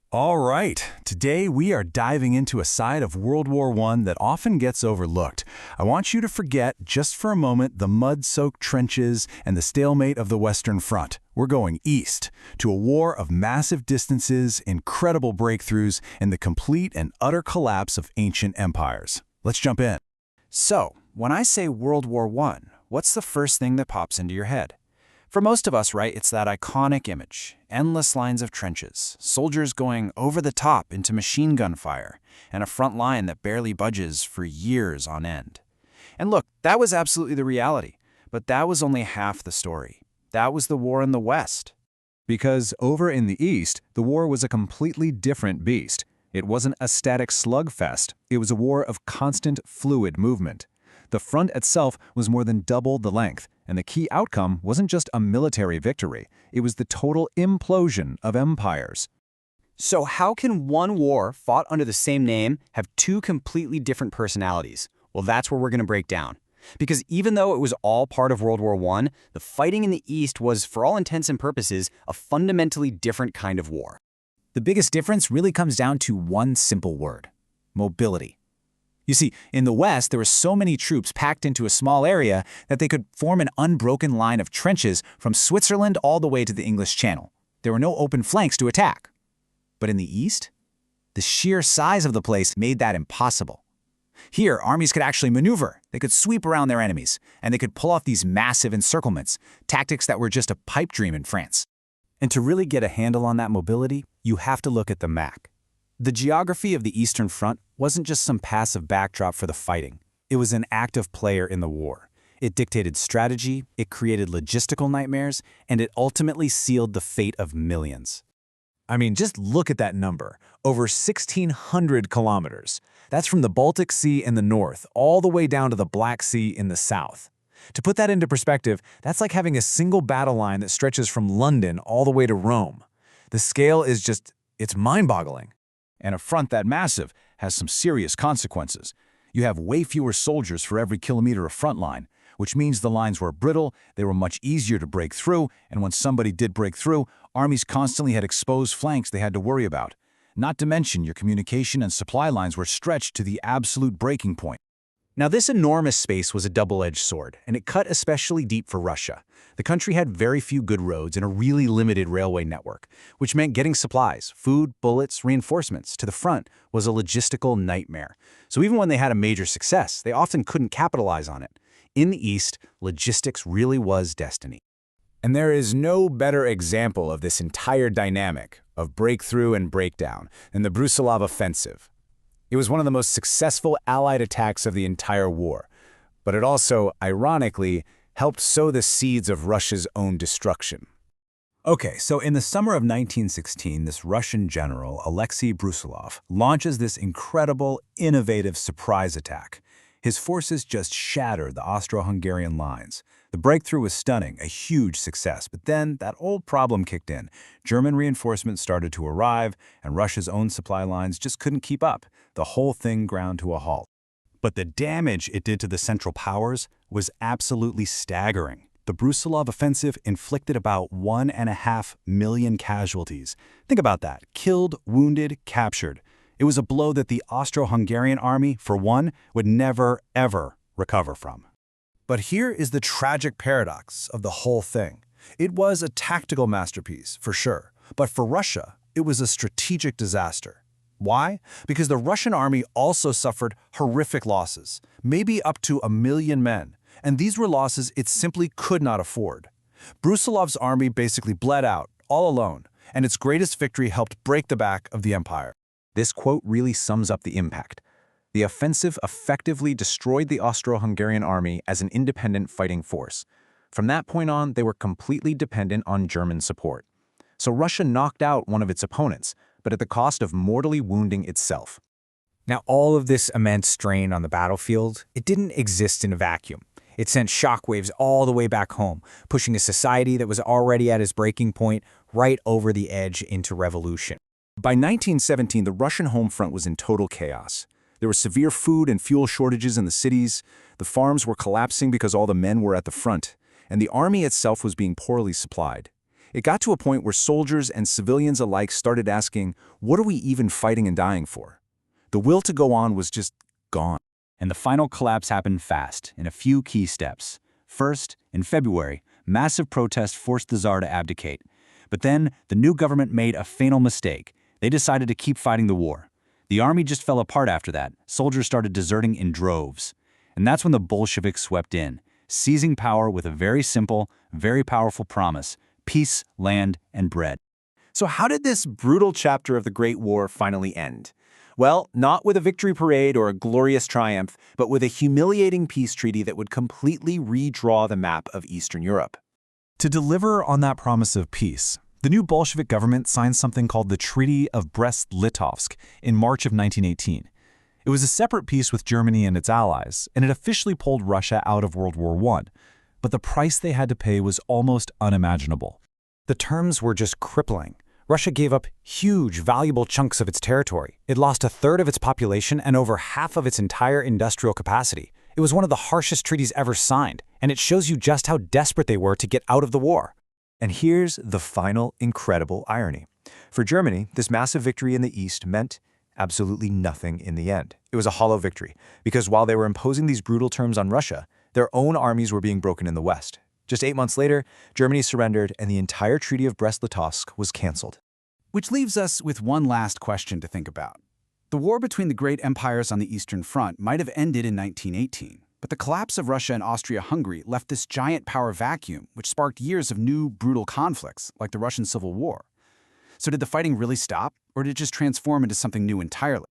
All right, today we are diving into a side of World War I that often gets overlooked. I want you to forget, just for a moment, the mud-soaked trenches and the stalemate of the Western Front. We're going east, to a war of massive distances, incredible breakthroughs, and the complete and utter collapse of ancient empires. Let's jump in. So, when I say World War I, what's the first thing that pops into your head? For most of us, right, it's that iconic image. Endless lines of trenches, soldiers going over the top into machine gun fire, and a front line that barely budges for years on end. And look, that was absolutely the reality, but that was only half the story. That was the war in the West. Because over in the East, the war was a completely different beast. It wasn't a static slugfest, it was a war of constant, fluid movement. The front itself was more than double the length, and the key outcome wasn't just a military victory, it was the total implosion of empires. So how can one war fought under the same name have two completely different personalities? Well, that's where we're going to break down. Because even though it was all part of World War I, the fighting in the East was, for all intents and purposes, a fundamentally different kind of war. The biggest difference really comes down to one simple word: mobility. You see, in the West, there were so many troops packed into a small area that they could form an unbroken line of trenches from Switzerland all the way to the English Channel. There were no open flanks to attack. But in the East, the sheer size of the place made that impossible. Here, armies could actually maneuver, they could sweep around their enemies, and they could pull off these massive encirclements, tactics that were just a pipe dream in France. And to really get a handle on that mobility, you have to look at the map. The geography of the Eastern Front wasn't just some passive backdrop for the fighting. It was an active player in the war. It dictated strategy, it created logistical nightmares, and it ultimately sealed the fate of millions. I mean, just look at that number. Over 1,600 kilometers. That's from the Baltic Sea in the north all the way down to the Black Sea in the south. To put that into perspective, that's like having a single battle line that stretches from London all the way to Rome. The scale is just, it's mind-boggling. And a front that massive has some serious consequences. You have way fewer soldiers for every kilometer of front line, which means the lines were brittle, they were much easier to break through, and when somebody did break through, armies constantly had exposed flanks they had to worry about. Not to mention your communication and supply lines were stretched to the absolute breaking point. Now, this enormous space was a double-edged sword, and it cut especially deep for Russia. The country had very few good roads and a really limited railway network, which meant getting supplies, food, bullets, reinforcements to the front was a logistical nightmare. So even when they had a major success, they often couldn't capitalize on it. In the East, logistics really was destiny. And there is no better example of this entire dynamic of breakthrough and breakdown than the Brusilov offensive. It was one of the most successful Allied attacks of the entire war, but it also, ironically, helped sow the seeds of Russia's own destruction. Okay, so in the summer of 1916, this Russian general, Alexei Brusilov, launches this incredible, innovative surprise attack. His forces just shattered the Austro-Hungarian lines. The breakthrough was stunning, a huge success, but then that old problem kicked in. German reinforcements started to arrive, and Russia's own supply lines just couldn't keep up. The whole thing ground to a halt. But the damage it did to the Central Powers was absolutely staggering. The Brusilov offensive inflicted about 1.5 million casualties. Think about that. Killed, wounded, captured. It was a blow that the Austro-Hungarian army, for one, would never, ever recover from. But here is the tragic paradox of the whole thing. It was a tactical masterpiece, for sure, but for Russia, it was a strategic disaster. Why? Because the Russian army also suffered horrific losses, maybe up to 1 million men, and these were losses it simply could not afford. Brusilov's army basically bled out, all alone, and its greatest victory helped break the back of the empire. This quote really sums up the impact. The offensive effectively destroyed the Austro-Hungarian army as an independent fighting force. From that point on, they were completely dependent on German support. So Russia knocked out one of its opponents, but at the cost of mortally wounding itself. Now, all of this immense strain on the battlefield, it didn't exist in a vacuum. It sent shockwaves all the way back home, pushing a society that was already at its breaking point right over the edge into revolution. By 1917, the Russian home front was in total chaos. There were severe food and fuel shortages in the cities, the farms were collapsing because all the men were at the front, and the army itself was being poorly supplied. It got to a point where soldiers and civilians alike started asking, what are we even fighting and dying for? The will to go on was just gone. And the final collapse happened fast, in a few key steps. First, in February, massive protests forced the Tsar to abdicate. But then, the new government made a fatal mistake. They decided to keep fighting the war. The army just fell apart after that. Soldiers started deserting in droves. And that's when the Bolsheviks swept in, seizing power with a very simple, very powerful promise: peace, land, and bread. So how did this brutal chapter of the Great War finally end? Well, not with a victory parade or a glorious triumph, but with a humiliating peace treaty that would completely redraw the map of Eastern Europe. To deliver on that promise of peace, the new Bolshevik government signed something called the Treaty of Brest-Litovsk in March of 1918. It was a separate peace with Germany and its allies, and it officially pulled Russia out of World War I. But the price they had to pay was almost unimaginable. The terms were just crippling. Russia gave up huge, valuable chunks of its territory. It lost a third of its population and over half of its entire industrial capacity. It was one of the harshest treaties ever signed, and it shows you just how desperate they were to get out of the war. And here's the final incredible irony. For Germany, this massive victory in the East meant absolutely nothing in the end. It was a hollow victory, because while they were imposing these brutal terms on Russia, their own armies were being broken in the West. Just 8 months later, Germany surrendered and the entire Treaty of Brest-Litovsk was canceled. Which leaves us with one last question to think about. The war between the great empires on the Eastern Front might have ended in 1918, but the collapse of Russia and Austria-Hungary left this giant power vacuum, which sparked years of new, brutal conflicts, like the Russian Civil War. So did the fighting really stop, or did it just transform into something new entirely?